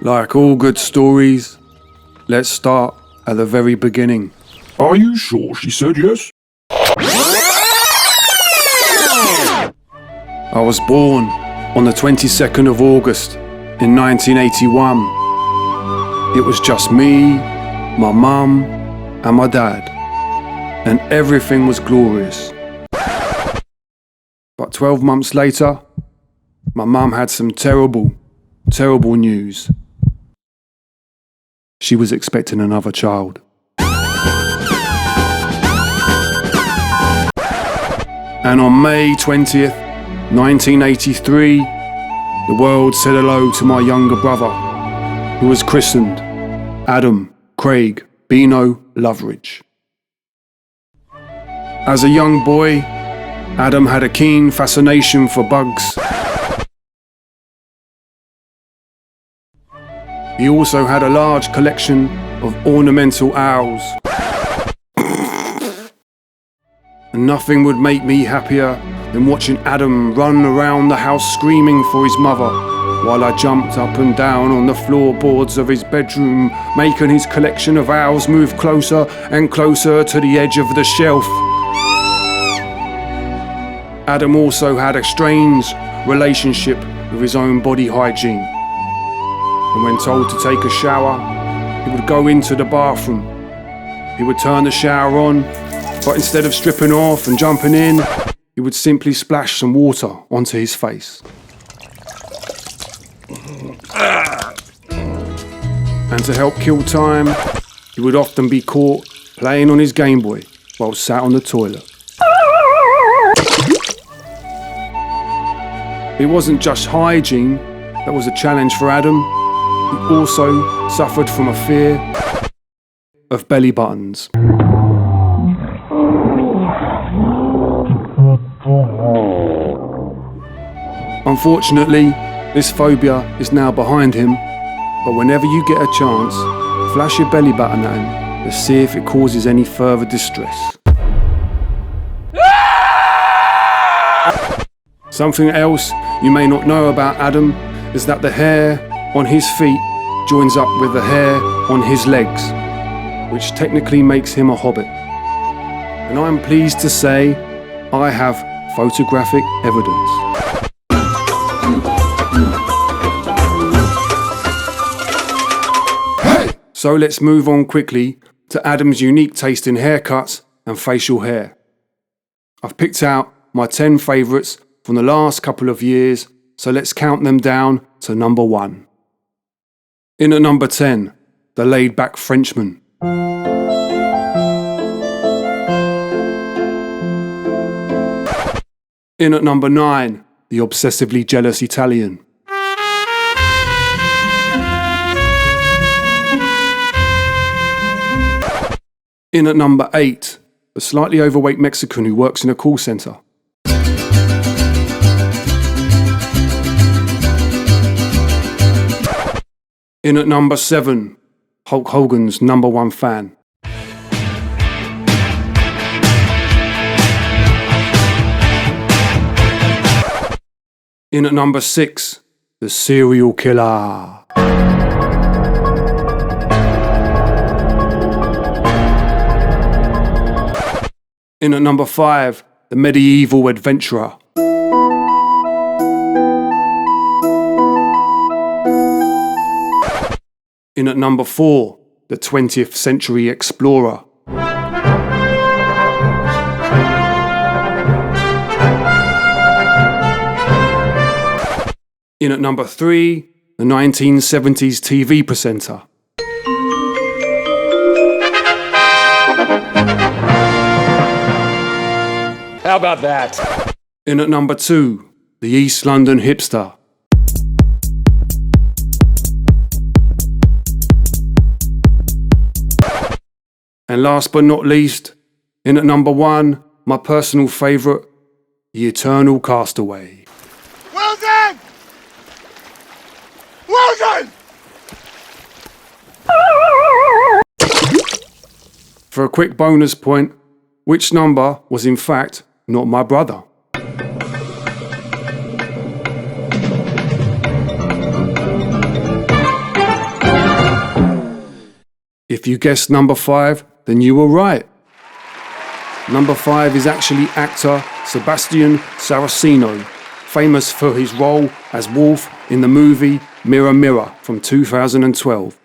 Like all good stories, let's start at the very beginning. Are you sure she said yes? I was born on the 22nd of August in 1981. It was just me, my mum, and my dad, and everything was glorious. But 12 months later, my mum had some terrible news. She was expecting another child. And on May 20th, 1983, the world said hello to my younger brother, who was christened Adam Craig Bino Loveridge. As a young boy, Adam had a keen fascination for bugs. He also had a large collection of ornamental owls. And nothing would make me happier than watching Adam run around the house screaming for his mother, while I jumped up and down on the floorboards of his bedroom, making his collection of owls move closer and closer to the edge of the shelf. Adam also had a strange relationship with his own body hygiene. And when told to take a shower, he would go into the bathroom. He would turn the shower on, but instead of stripping off and jumping in, he would simply splash some water onto his face. And to help kill time, he would often be caught playing on his Game Boy while sat on the toilet. It wasn't just hygiene that was a challenge for Adam. He also suffered from a fear of belly buttons. Unfortunately, this phobia is now behind him, but whenever you get a chance, flash your belly button at him to see if it causes any further distress. Something else you may not know about Adam is that the hair on his feet joins up with the hair on his legs, which technically makes him a hobbit. And I'm pleased to say I have photographic evidence. So let's move on quickly to Adam's unique taste in haircuts and facial hair. I've picked out my 10 favourites from the last couple of years, so let's count them down to number 1. In at number 10, the laid-back Frenchman. In at number 9, the obsessively jealous Italian. In at number 8, the slightly overweight Mexican who works in a call centre. In at number 7, Hulk Hogan's number 1 fan. In at number 6, the serial killer. In at number 5, the medieval adventurer. In at number 4, the 20th century explorer. In at number 3, the 1970s TV presenter. How about that? In at number 2, the East London hipster. And last but not least, in at number 1, my personal favourite, the eternal castaway. Well done! Well done! For a quick bonus point, which number was in fact not my brother? If you guessed number 5, then you were right. Number 5 is actually actor Sebastian Saraceno, famous for his role as Wolf in the movie Mirror Mirror from 2012.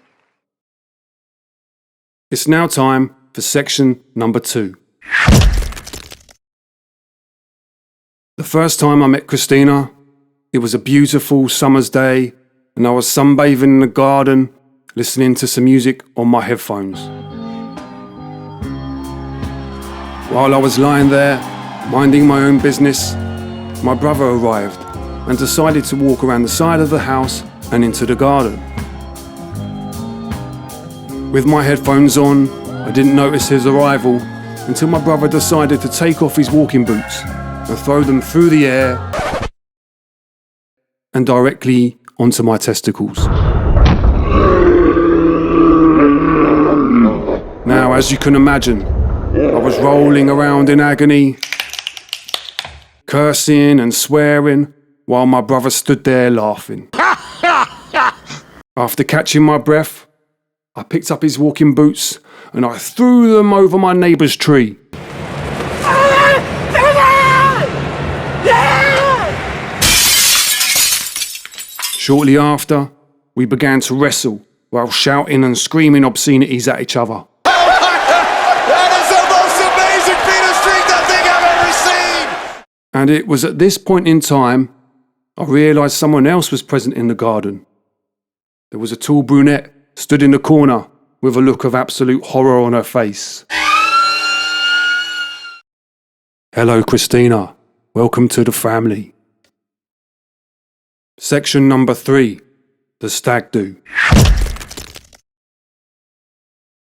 It's now time for section number 2. The first time I met Christina, it was a beautiful summer's day and I was sunbathing in the garden, listening to some music on my headphones. While I was lying there, minding my own business, my brother arrived and decided to walk around the side of the house and into the garden. With my headphones on, I didn't notice his arrival until my brother decided to take off his walking boots and throw them through the air and directly onto my testicles. Now, as you can imagine, I was rolling around in agony, cursing and swearing while my brother stood there laughing. After catching my breath, I picked up his walking boots and I threw them over my neighbour's tree. Shortly after, we began to wrestle while shouting and screaming obscenities at each other. That is the most amazing feat of strength I think I've ever seen! And it was at this point in time, I realised someone else was present in the garden. There was a tall brunette stood in the corner with a look of absolute horror on her face. Hello, Christina. Welcome to the family. Section number 3, the stag do.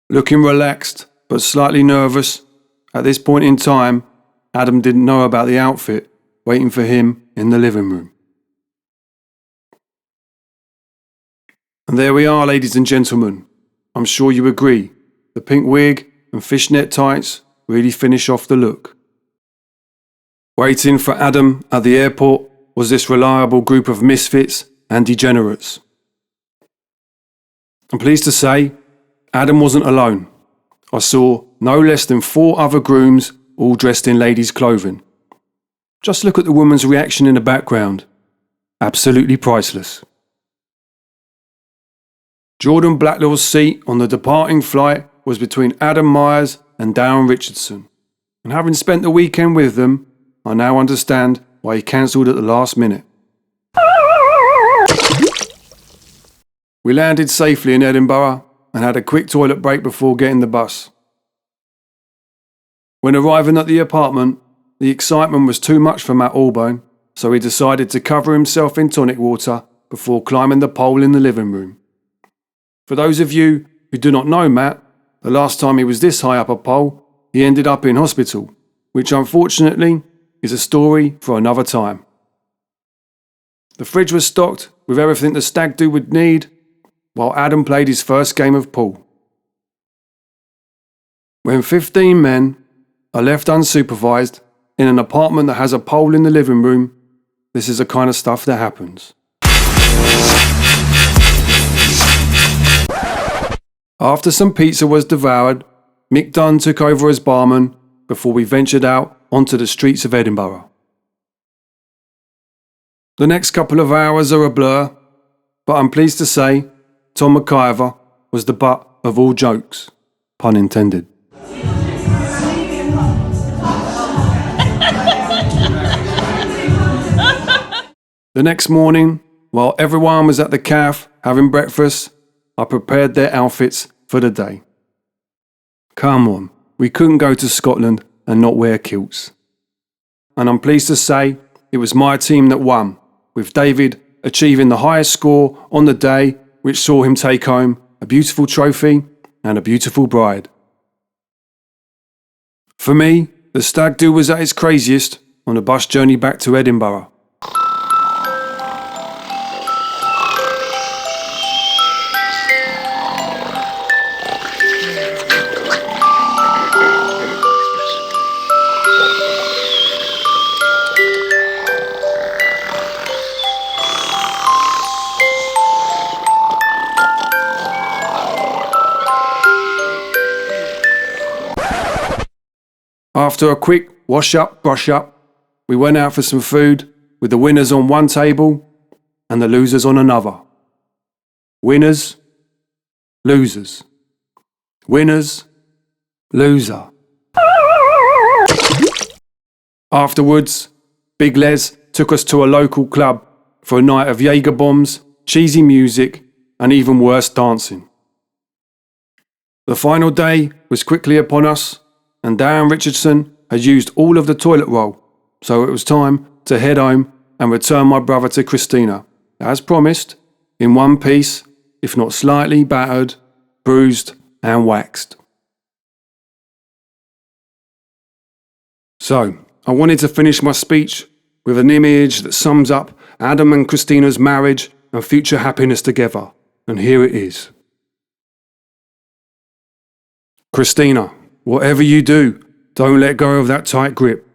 Looking relaxed, but slightly nervous, at this point in time, Adam didn't know about the outfit waiting for him in the living room. And there we are, ladies and gentlemen. I'm sure you agree, the pink wig and fishnet tights really finish off the look. Waiting for Adam at the airport was this reliable group of misfits and degenerates. I'm pleased to say, Adam wasn't alone. I saw no less than 4 other grooms, all dressed in ladies' clothing. Just look at the woman's reaction in the background. Absolutely priceless. Jordan Blacklaw's seat on the departing flight was between Adam Myers and Darren Richardson. And having spent the weekend with them, I now understand why he cancelled at the last minute. We landed safely in Edinburgh and had a quick toilet break before getting the bus. When arriving at the apartment, the excitement was too much for Matt Allbone, so he decided to cover himself in tonic water before climbing the pole in the living room. For those of you who do not know Matt, the last time he was this high up a pole, he ended up in hospital, which unfortunately is a story for another time. The fridge was stocked with everything the stag do would need, while Adam played his first game of pool. When 15 men are left unsupervised in an apartment that has a pole in the living room, this is the kind of stuff that happens. After some pizza was devoured, Mick Dunn took over as barman before we ventured out onto the streets of Edinburgh. The next couple of hours are a blur, but I'm pleased to say Tom McIver was the butt of all jokes, pun intended. The next morning, while everyone was at the cafe having breakfast, I prepared their outfits for the day. Come on, we couldn't go to Scotland and not wear kilts. And I'm pleased to say it was my team that won, with David achieving the highest score on the day, which saw him take home a beautiful trophy and a beautiful bride. For me, the stag do was at its craziest on the bus journey back to Edinburgh. After a quick wash up, brush up, we went out for some food with the winners on one table and the losers on another. Winners, losers. Winners, loser. Afterwards, Big Les took us to a local club for a night of Jaeger bombs, cheesy music, and even worse dancing. The final day was quickly upon us, and Darren Richardson had used all of the toilet roll, so it was time to head home and return my brother to Christina, as promised, in one piece, if not slightly battered, bruised, and waxed. So, I wanted to finish my speech with an image that sums up Adam and Christina's marriage and future happiness together, and here it is. Christina, whatever you do, don't let go of that tight grip.